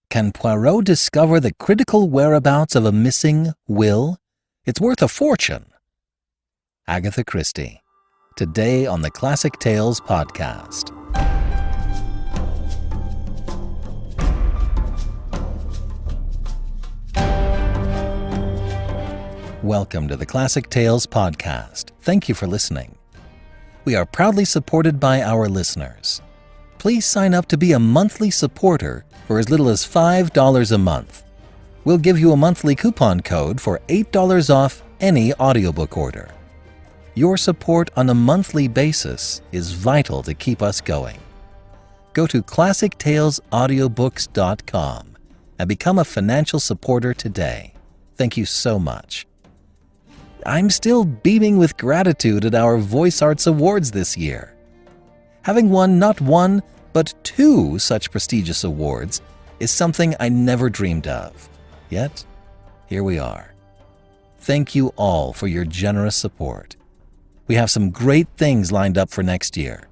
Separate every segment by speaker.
Speaker 1: Can Poirot discover the critical whereabouts of a missing will? It's worth a fortune. Agatha Christie, today on the Classic Tales podcast. Welcome to the Classic Tales podcast. Thank you for listening. We are proudly supported by our listeners. Please sign up to be a monthly supporter for as little as $5 a month. We'll give you a monthly coupon code for $8 off any audiobook order. Your support on a monthly basis is vital to keep us going. Go to ClassicTalesAudiobooks.com and become a financial supporter today. Thank you so much. I'm still beaming with gratitude at our Voice Arts Awards this year. Having won not one, but 2 such prestigious awards is something I never dreamed of. Yet, here we are. Thank you all for your generous support. We have some great things lined up for next year.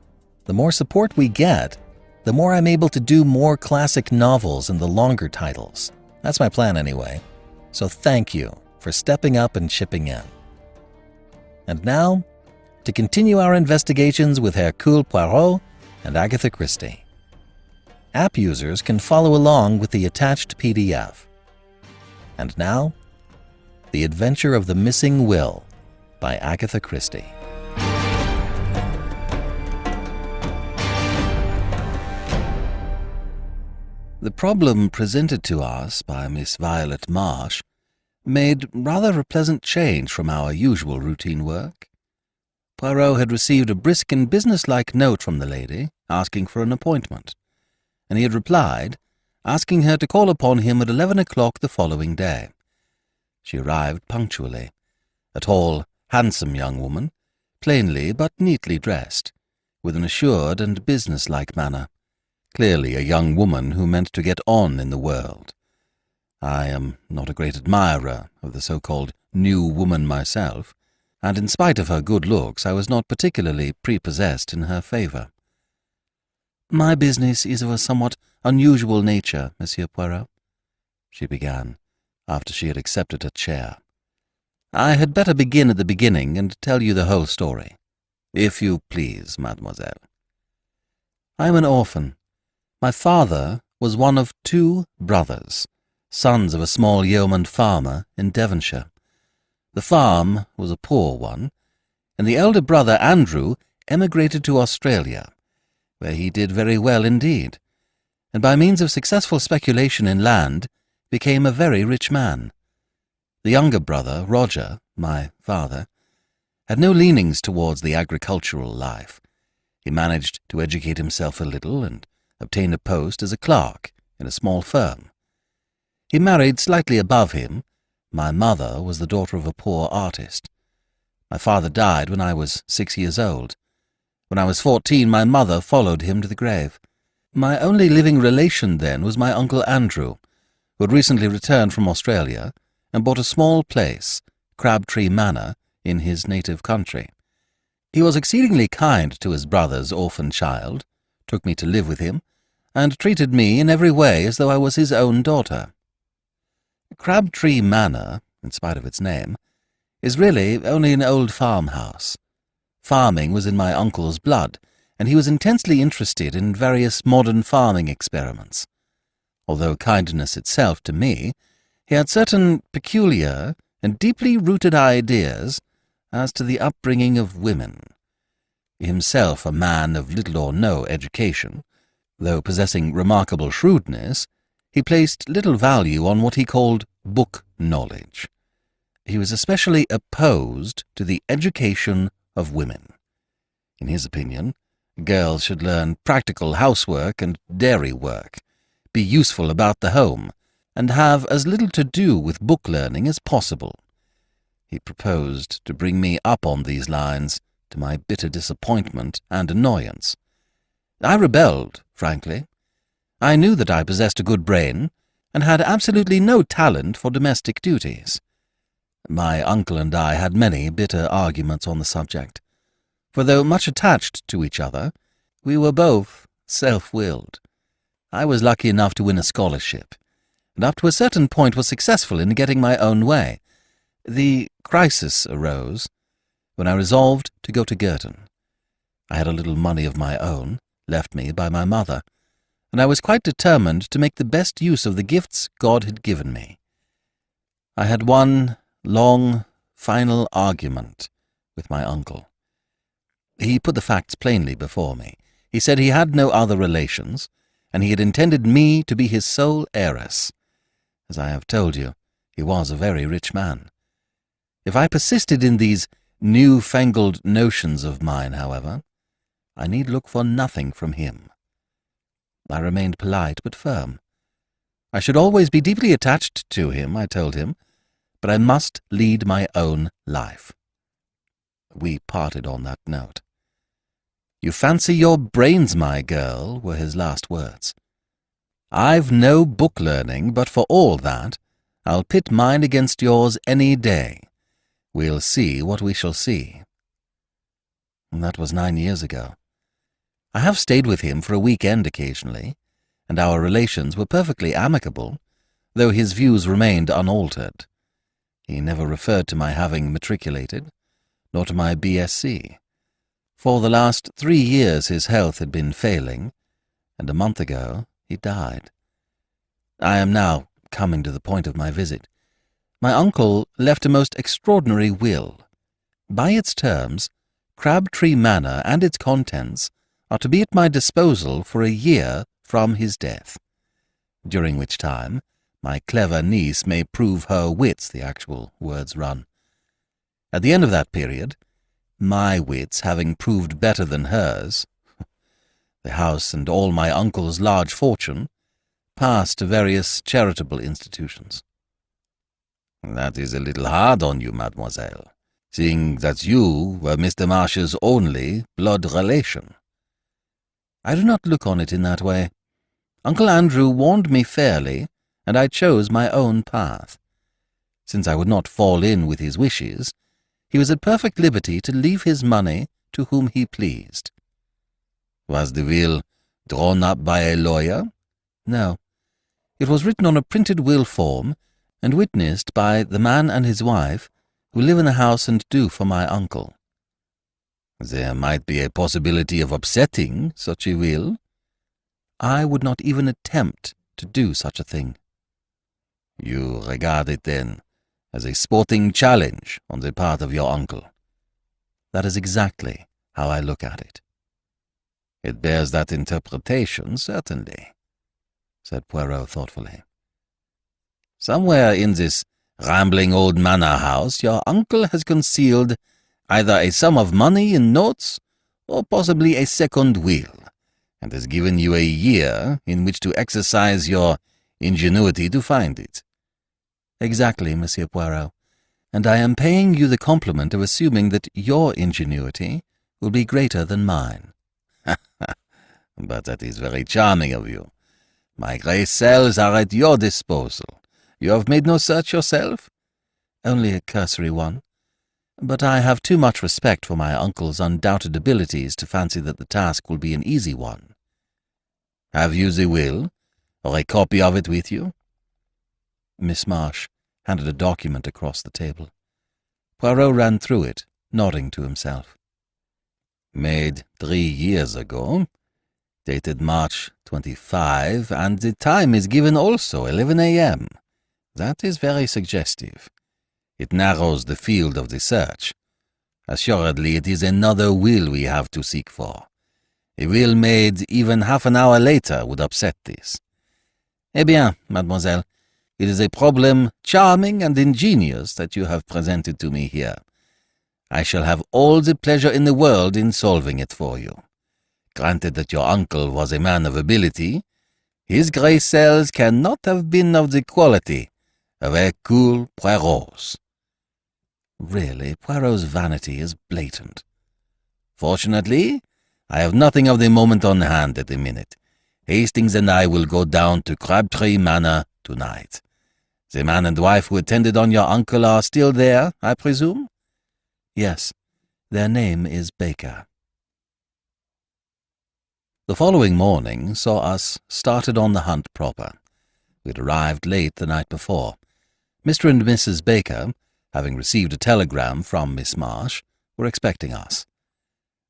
Speaker 1: The more support we get, the more I'm able to do more classic novels and the longer titles. That's my plan anyway. So thank you for stepping up and chipping in. And now, to continue our investigations with Hercule Poirot and Agatha Christie. App users can follow along with the attached PDF. And now, The Adventure of the Missing Will by Agatha Christie. The problem presented to us by Miss Violet Marsh made rather a pleasant change from our usual routine work. Poirot had received a brisk and businesslike note from the lady, asking for an appointment, and he had replied, asking her to call upon him at 11 o'clock the following day. She arrived punctually, a tall, handsome young woman, plainly but neatly dressed, with an assured and businesslike manner, clearly a young woman who meant to get on in the world. I am not a great admirer of the so-called new woman myself, and in spite of her good looks, I was not particularly prepossessed in her favour. "My business is of a somewhat unusual nature, Monsieur Poirot," she began, after she had accepted a chair. "I had better begin at the beginning and tell you the whole story. If you please, mademoiselle. I am an orphan. My father was one of 2 brothers, sons of a small yeoman farmer in Devonshire. The farm was a poor one, and the elder brother, Andrew, emigrated to Australia, where he did very well indeed, and by means of successful speculation in land, became a very rich man. The younger brother, Roger, my father, had no leanings towards the agricultural life. He managed to educate himself a little and obtained a post as a clerk in a small firm. He married slightly above him. My mother was the daughter of a poor artist. My father died when I was 6 years old. When I was 14, my mother followed him to the grave. My only living relation then was my Uncle Andrew, who had recently returned from Australia and bought a small place, Crabtree Manor, in his native country. He was exceedingly kind to his brother's orphan child, took me to live with him, and treated me in every way as though I was his own daughter. Crabtree Manor, in spite of its name, is really only an old farmhouse. Farming was in my uncle's blood, and he was intensely interested in various modern farming experiments. Although kindness itself to me, he had certain peculiar and deeply rooted ideas as to the upbringing of women. Himself a man of little or no education, though possessing remarkable shrewdness, he placed little value on what he called book knowledge. He was especially opposed to the education of women. In his opinion, girls should learn practical housework and dairy work, be useful about the home, and have as little to do with book learning as possible. He proposed to bring me up on these lines, to my bitter disappointment and annoyance. I rebelled, frankly. I knew that I possessed a good brain, and had absolutely no talent for domestic duties. My uncle and I had many bitter arguments on the subject, for though much attached to each other, we were both self-willed. I was lucky enough to win a scholarship, and up to a certain point was successful in getting my own way. The crisis arose when I resolved to go to Girton. I had a little money of my own, left me by my mother, and I was quite determined to make the best use of the gifts God had given me. I had one long, final argument with my uncle. He put the facts plainly before me. He said he had no other relations, and he had intended me to be his sole heiress. As I have told you, he was a very rich man. If I persisted in these new-fangled notions of mine, however, I need look for nothing from him. I remained polite but firm. I should always be deeply attached to him, I told him, but I must lead my own life. We parted on that note. "You fancy your brains, my girl," were his last words. "I've no book learning, but for all that, I'll pit mine against yours any day. We'll see what we shall see." And that was 9 years ago. I have stayed with him for a week-end occasionally, and our relations were perfectly amicable, though his views remained unaltered. He never referred to my having matriculated, nor to my BSc. For the last 3 years his health had been failing, and a month ago he died. I am now coming to the point of my visit. My uncle left a most extraordinary will. By its terms, Crabtree Manor and its contents are to be at my disposal for a year from his death, during which time my clever niece may prove her wits, the actual words run. At the end of that period, my wits having proved better than hers, the house and all my uncle's large fortune passed to various charitable institutions. "That is a little hard on you, mademoiselle, seeing that you were Mr. Marsh's only blood relation." "I do not look on it in that way. Uncle Andrew warned me fairly, and I chose my own path. Since I would not fall in with his wishes, he was at perfect liberty to leave his money to whom he pleased." "Was the will drawn up by a lawyer?" "No. It was written on a printed will form, and witnessed by the man and his wife, who live in the house and do for my uncle." "There might be a possibility of upsetting such a will?" "I would not even attempt to do such a thing." "You regard it, then, as a sporting challenge on the part of your uncle?" "That is exactly how I look at it." "It bears that interpretation, certainly," said Poirot thoughtfully. "Somewhere in this rambling old manor house your uncle has concealed either a sum of money in notes or possibly a second will, and has given you a year in which to exercise your ingenuity to find it." "Exactly, Monsieur Poirot, and I am paying you the compliment of assuming that your ingenuity will be greater than mine."
Speaker 2: "But that is very charming of you. My grey cells are at your disposal. You have made no search yourself?"
Speaker 1: "Only a cursory one. But I have too much respect for my uncle's undoubted abilities to fancy that the task will be an easy one."
Speaker 2: "Have you the will, or a copy of it with you?"
Speaker 1: Miss Marsh handed a document across the table. Poirot ran through it, nodding to himself.
Speaker 2: "Made 3 years ago, dated March 25, and the time is given also, 11 a.m. That is very suggestive. It narrows the field of the search. Assuredly, it is another will we have to seek for. A will made even half an hour later would upset this."
Speaker 1: "Eh bien, mademoiselle, it is a problem charming and ingenious that you have presented to me here. I shall have all the pleasure in the world in solving it for you. Granted that your uncle was a man of ability, his grey cells cannot have been of the quality of Hercule Poirot's."
Speaker 2: Really, Poirot's vanity is blatant. "Fortunately, I have nothing of the moment on hand at the minute. Hastings and I will go down to Crabtree Manor tonight. The man and wife who attended on your uncle are still there, I presume?"
Speaker 1: "Yes. Their name is Baker."
Speaker 2: The following morning saw us started on the hunt proper.
Speaker 1: We had arrived late the night before. Mr. and Mrs. Baker, having received a telegram from Miss Marsh, were expecting us.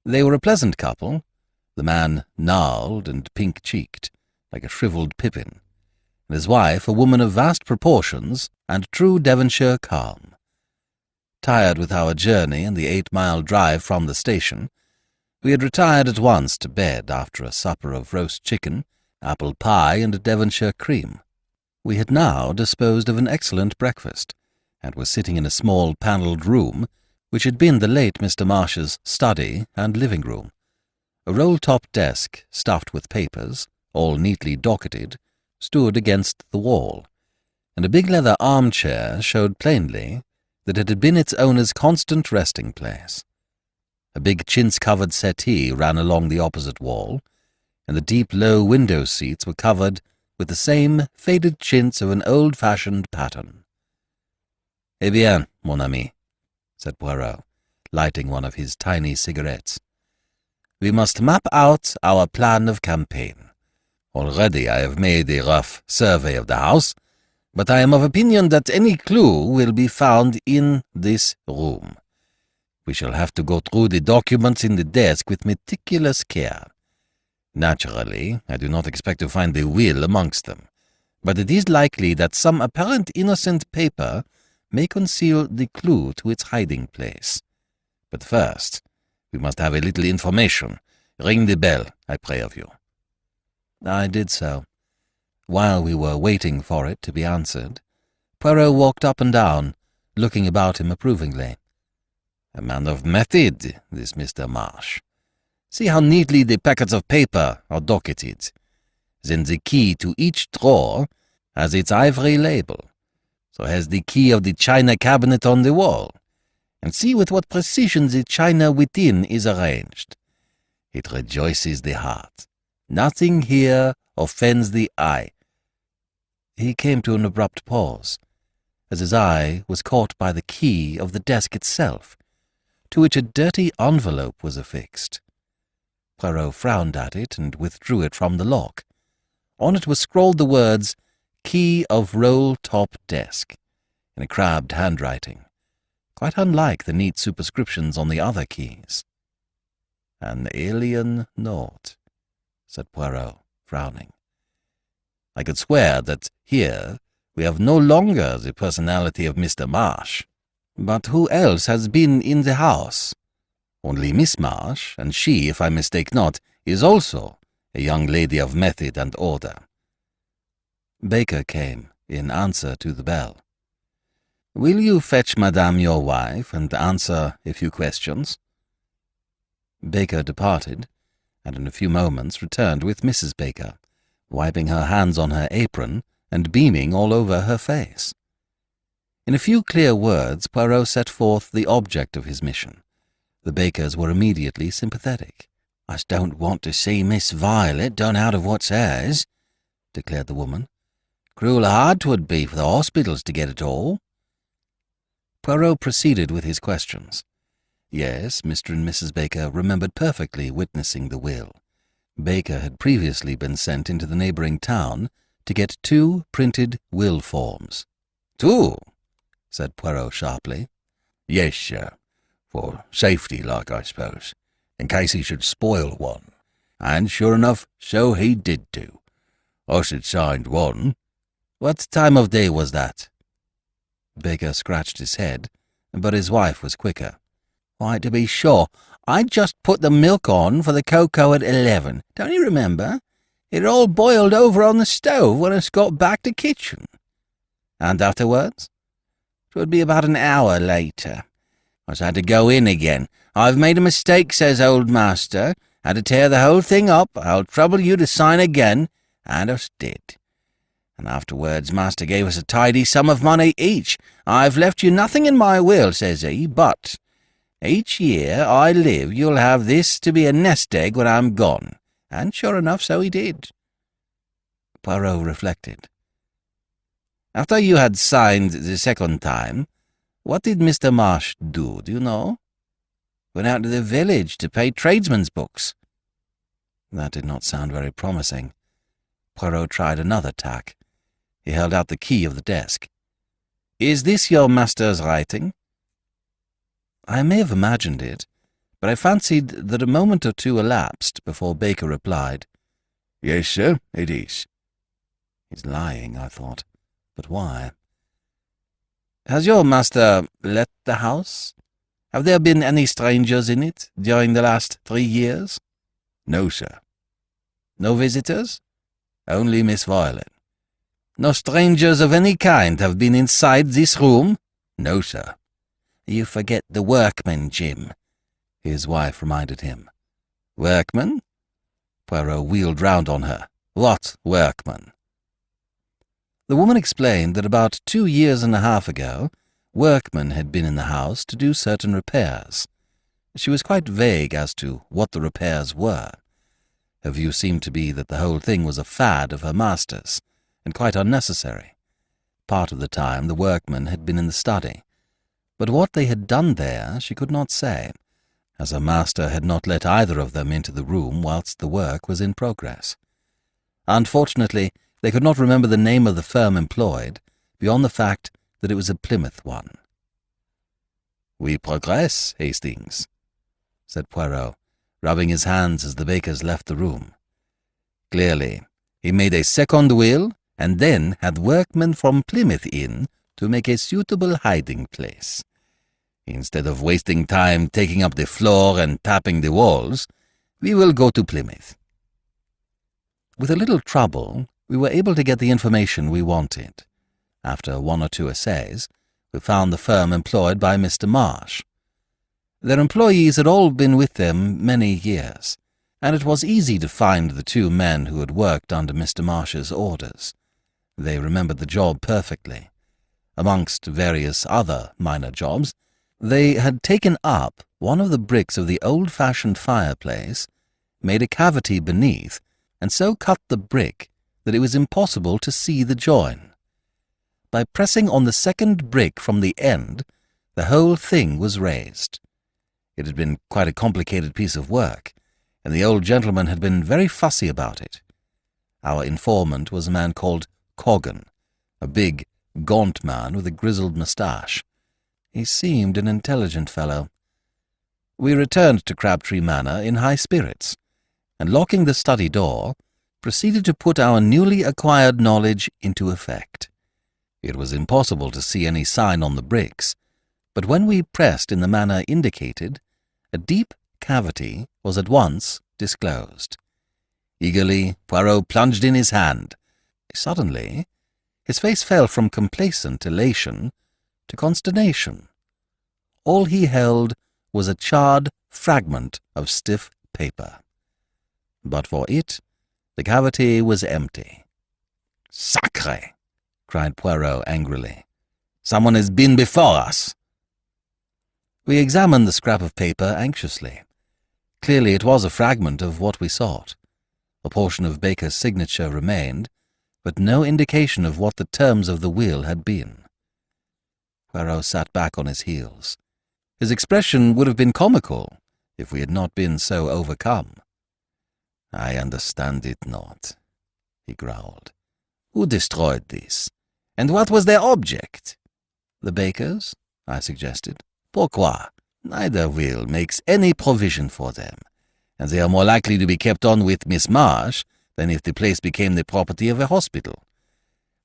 Speaker 1: They were a pleasant couple, the man gnarled and pink-cheeked, like a shrivelled pippin, and his wife a woman of vast proportions and true Devonshire calm. Tired with our journey and the 8-mile drive from the station, we had retired at once to bed after a supper of roast chicken, apple pie, and Devonshire cream. We had now disposed of an excellent breakfast, and were sitting in a small panelled room, which had been the late Mr. Marsh's study and living-room. A roll-top desk, stuffed with papers, all neatly docketed, stood against the wall, and a big leather armchair showed plainly that it had been its owner's constant resting-place. A big chintz-covered settee ran along the opposite wall, and the deep low window seats were covered with the same faded chintz of an old-fashioned pattern. "Eh bien, mon ami," said Poirot, lighting one of his tiny cigarettes. "We must map out our plan of campaign. Already I have made a rough survey of the house, but I am of opinion that any clue will be found in this room. We shall have to go through the documents in the desk with meticulous care. Naturally, I do not expect to find the will amongst them, but it is likely that some apparent innocent paper may conceal the clue to its hiding-place. But first, we must have a little information. Ring the bell, I pray of you." I did so. While we were waiting for it to be answered, Poirot walked up and down, looking about him approvingly. "A man of method, this Mr. Marsh. See how neatly the packets of paper are docketed. Then the key to each drawer has its ivory label. So has the key of the china cabinet on the wall. And see with what precision the china within is arranged. It rejoices the heart. Nothing here offends the eye." He came to an abrupt pause, as his eye was caught by the key of the desk itself, to which a dirty envelope was affixed. Poirot frowned at it and withdrew it from the lock. On it was scrawled the words, "Key of roll-top desk," in a crabbed handwriting, quite unlike the neat superscriptions on the other keys. "An alien note," said Poirot, frowning. "I could swear that here we have no longer the personality of Mr. Marsh. But who else has been in the house? Only Miss Marsh, and she, if I mistake not, is also a young lady of method and order." Baker came, in answer to the bell. "Will you fetch Madame your wife, and answer a few questions?" Baker departed, and in a few moments returned with Mrs. Baker, wiping her hands on her apron and beaming all over her face. In a few clear words, Poirot set forth the object of his mission. The Bakers were immediately sympathetic. "I don't want to see Miss Violet done out of what's hers," declared the woman. "Cruel hard 'twould be for the hospitals to get it all." Poirot proceeded with his questions. Yes, Mr. and Mrs. Baker remembered perfectly witnessing the will. Baker had previously been sent into the neighbouring town to get 2 printed will forms. "2?" said Poirot sharply. "Yes, sir. For safety, like, I suppose, in case he should spoil one. And sure enough, so he did do. Us had signed one." "What time of day was that?" Baker scratched his head, but his wife was quicker. "Why, to be sure, I just put the milk on for the cocoa at 11. Don't you remember? It had all boiled over on the stove when us got back to kitchen." "And afterwards?" "'Twould be about an hour later. I had to go in again. 'I've made a mistake,' says old master. 'Had to tear the whole thing up. I'll trouble you to sign again.' And us did. And afterwards master gave us a tidy sum of money each. 'I've left you nothing in my will,' says he, 'but each year I live you'll have this to be a nest egg when I'm gone.' And sure enough, so he did." Poirot reflected. "After you had signed the second time, what did Mr. Marsh do you know?" "Went out to the village to pay tradesmen's books." That did not sound very promising. Poirot tried another tack. He held out the key of the desk. "Is this your master's writing?" I may have imagined it, but I fancied that a moment or two elapsed before Baker replied.
Speaker 2: "Yes, sir, it is."
Speaker 1: He's lying, I thought. But why? "Has your master let the house? Have there been any strangers in it during the last 3 years?"
Speaker 2: "No, sir."
Speaker 1: "No visitors?" "Only Miss Violet." "No strangers of any kind have been inside this room?"
Speaker 2: "No, sir."
Speaker 1: "You forget the workmen, Jim," his wife reminded him. "Workmen?" Poirot wheeled round on her. "What workmen?" The woman explained that about 2 years and a half ago, workmen had been in the house to do certain repairs. She was quite vague as to what the repairs were. Her view seemed to be that the whole thing was a fad of her master's, and quite unnecessary. Part of the time the workmen had been in the study, but what they had done there she could not say, as her master had not let either of them into the room whilst the work was in progress. Unfortunately, they could not remember the name of the firm employed, beyond the fact that it was a Plymouth one. "We progress, Hastings," said Poirot, rubbing his hands as the Bakers left the room. "Clearly, he made a second will, and then had workmen from Plymouth in to make a suitable hiding place. Instead of wasting time taking up the floor and tapping the walls, we will go to Plymouth." With a little trouble, we were able to get the information we wanted. After 1 or 2 essays, we found the firm employed by Mr. Marsh. Their employees had all been with them many years, and it was easy to find the 2 men who had worked under Mr. Marsh's orders. They remembered the job perfectly. Amongst various other minor jobs, they had taken up one of the bricks of the old-fashioned fireplace, made a cavity beneath, and so cut the brick that it was impossible to see the join. By pressing on the second brick from the end, the whole thing was raised. It had been quite a complicated piece of work, and the old gentleman had been very fussy about it. Our informant was a man called Coggan, a big, gaunt man with a grizzled moustache. He seemed an intelligent fellow. We returned to Crabtree Manor in high spirits, and locking the study door, proceeded to put our newly acquired knowledge into effect. It was impossible to see any sign on the bricks, but when we pressed in the manner indicated, a deep cavity was at once disclosed. Eagerly, Poirot plunged in his hand. Suddenly, his face fell from complacent elation to consternation. All he held was a charred fragment of stiff paper. But for it, the cavity was empty. "Sacre!" cried Poirot angrily. "Someone has been before us." We examined the scrap of paper anxiously. Clearly it was a fragment of what we sought. A portion of Baker's signature remained, but no indication of what the terms of the will had been. Poirot sat back on his heels. His expression would have been comical if we had not been so overcome. "I understand it not," he growled. "Who destroyed this? And what was their object?" "The Bakers," I suggested. "Pourquoi? Neither will makes any provision for them, and they are more likely to be kept on with Miss Marsh than if the place became the property of a hospital.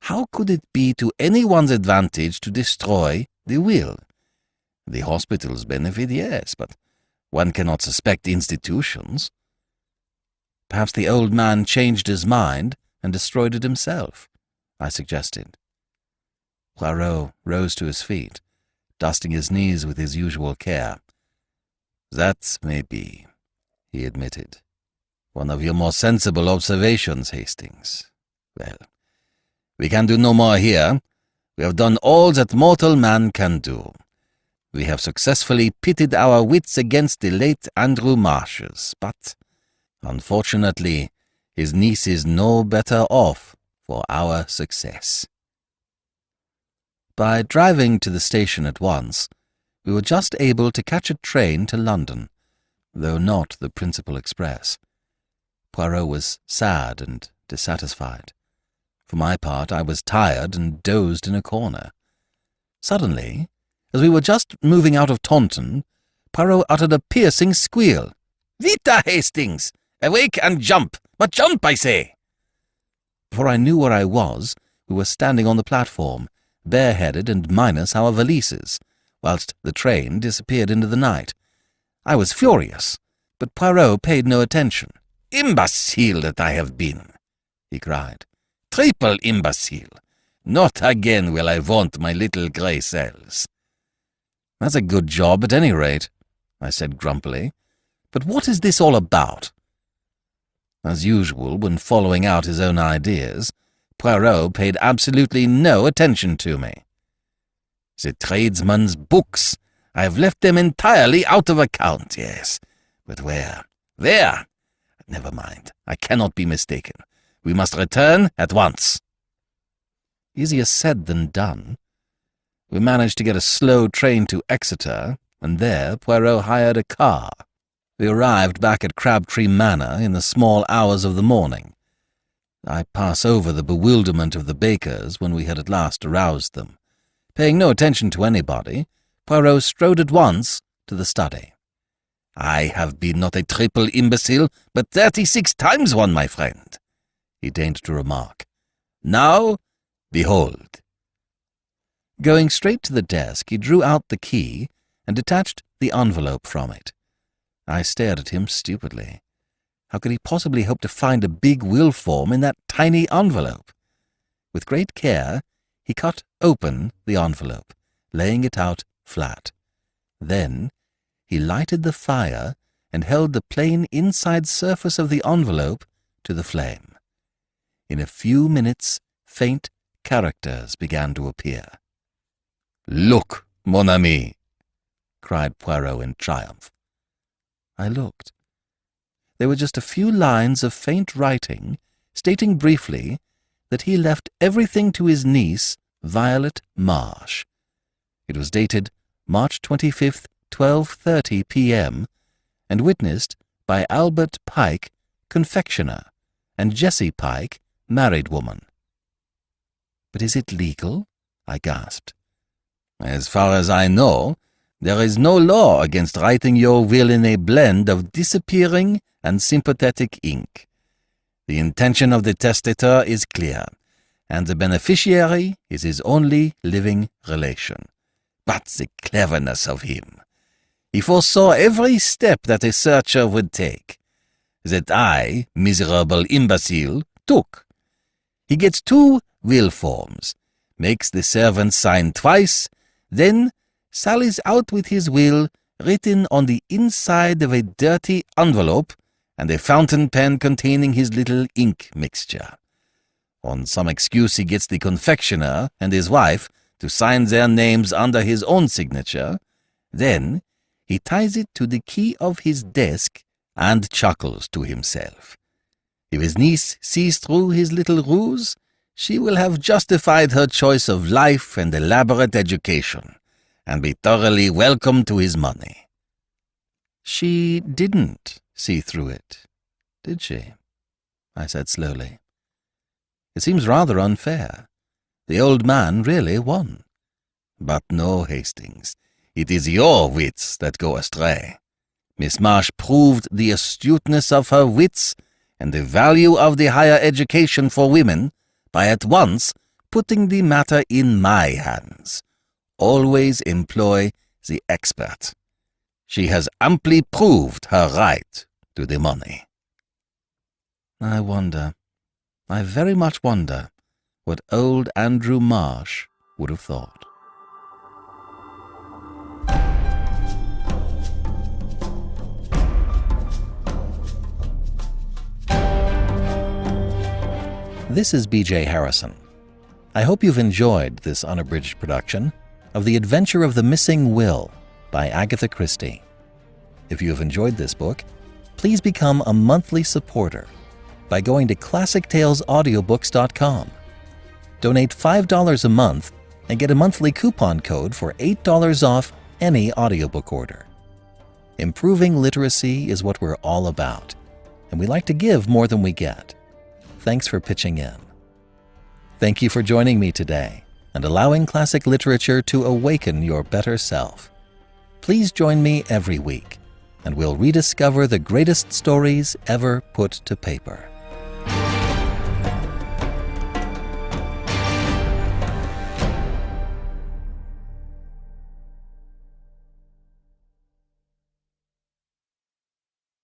Speaker 1: How could it be to anyone's advantage to destroy the will? The hospitals benefit, yes, but one cannot suspect institutions." "Perhaps the old man changed his mind and destroyed it himself," I suggested. Poirot rose to his feet, dusting his knees with his usual care. "That may be," he admitted. "One of your more sensible observations, Hastings. Well, we can do no more here. We have done all that mortal man can do. We have successfully pitted our wits against the late Andrew Marsh's, but unfortunately, his niece is no better off for our success." By driving to the station at once, we were just able to catch a train to London, though not the principal express. Poirot was sad and dissatisfied. For my part, I was tired and dozed in a corner. Suddenly, as we were just moving out of Taunton, Poirot uttered a piercing squeal. "Vita, Hastings! Awake and jump! But jump, I say!" Before I knew where I was, we were standing on the platform, bareheaded and minus our valises, whilst the train disappeared into the night. I was furious, but Poirot paid no attention. "Imbecile that I have been!" he cried. "Triple imbecile! Not again will I want my little grey cells." "That's a good job at any rate," I said grumpily. "But what is this all about?" As usual, when following out his own ideas, Poirot paid absolutely no attention to me. "The tradesman's books. I have left them entirely out of account, yes. But where? There! Never mind. I cannot be mistaken. We must return at once." Easier said than done. We managed to get a slow train to Exeter, and there Poirot hired a car. We arrived back at Crabtree Manor in the small hours of the morning. I pass over the bewilderment of the bakers when we had at last aroused them. Paying no attention to anybody, Poirot strode at once to the study. "I have been not a triple imbecile, but 36 times one, my friend," he deigned to remark. "Now, behold." Going straight to the desk, he drew out the key and detached the envelope from it. I stared at him stupidly. How could he possibly hope to find a big will form in that tiny envelope? With great care, he cut open the envelope, laying it out flat. Then he lighted the fire and held the plain inside surface of the envelope to the flame. In a few minutes, faint characters began to appear. "Look, mon ami!" cried Poirot in triumph. I looked. There were just a few lines of faint writing, stating briefly that he left everything to his niece, Violet Marsh. It was dated March 25th, 12:30 p.m., and witnessed by Albert Pike, confectioner, and Jessie Pike, married woman. "But is it legal?" I gasped. "As far as I know, there is no law against writing your will in a blend of disappearing and sympathetic ink. The intention of the testator is clear, and the beneficiary is his only living relation. But the cleverness of him! He foresaw every step that a searcher would take, that I, miserable imbecile, took. He gets 2 will forms, makes the servant sign twice, then sallies out with his will written on the inside of a dirty envelope and a fountain pen containing his little ink mixture. On some excuse he gets the confectioner and his wife to sign their names under his own signature. Then he ties it to the key of his desk and chuckles to himself. If his niece sees through his little ruse, she will have justified her choice of life and elaborate education, and be thoroughly welcome to his money." "She didn't see through it, did she?" I said slowly. "It seems rather unfair. The old man really won."
Speaker 2: "But no, Hastings. It is your wits that go astray. Miss Marsh proved the astuteness of her wits and the value of the higher education for women by at once putting the matter in my hands. Always employ the expert. She has amply proved her right to the money."
Speaker 1: I very much wonder what old Andrew Marsh would have thought. This is B.J. Harrison. I hope you've enjoyed this unabridged production of The Adventure of the Missing Will by Agatha Christie. If you have enjoyed this book, please become a monthly supporter by going to ClassicTalesAudiobooks.com. Donate $5 a month and get a monthly coupon code for $8 off any audiobook order. Improving literacy is what we're all about, and we like to give more than we get. Thanks for pitching in. Thank you for joining me today and allowing classic literature to awaken your better self. Please join me every week, and we'll rediscover the greatest stories ever put to paper.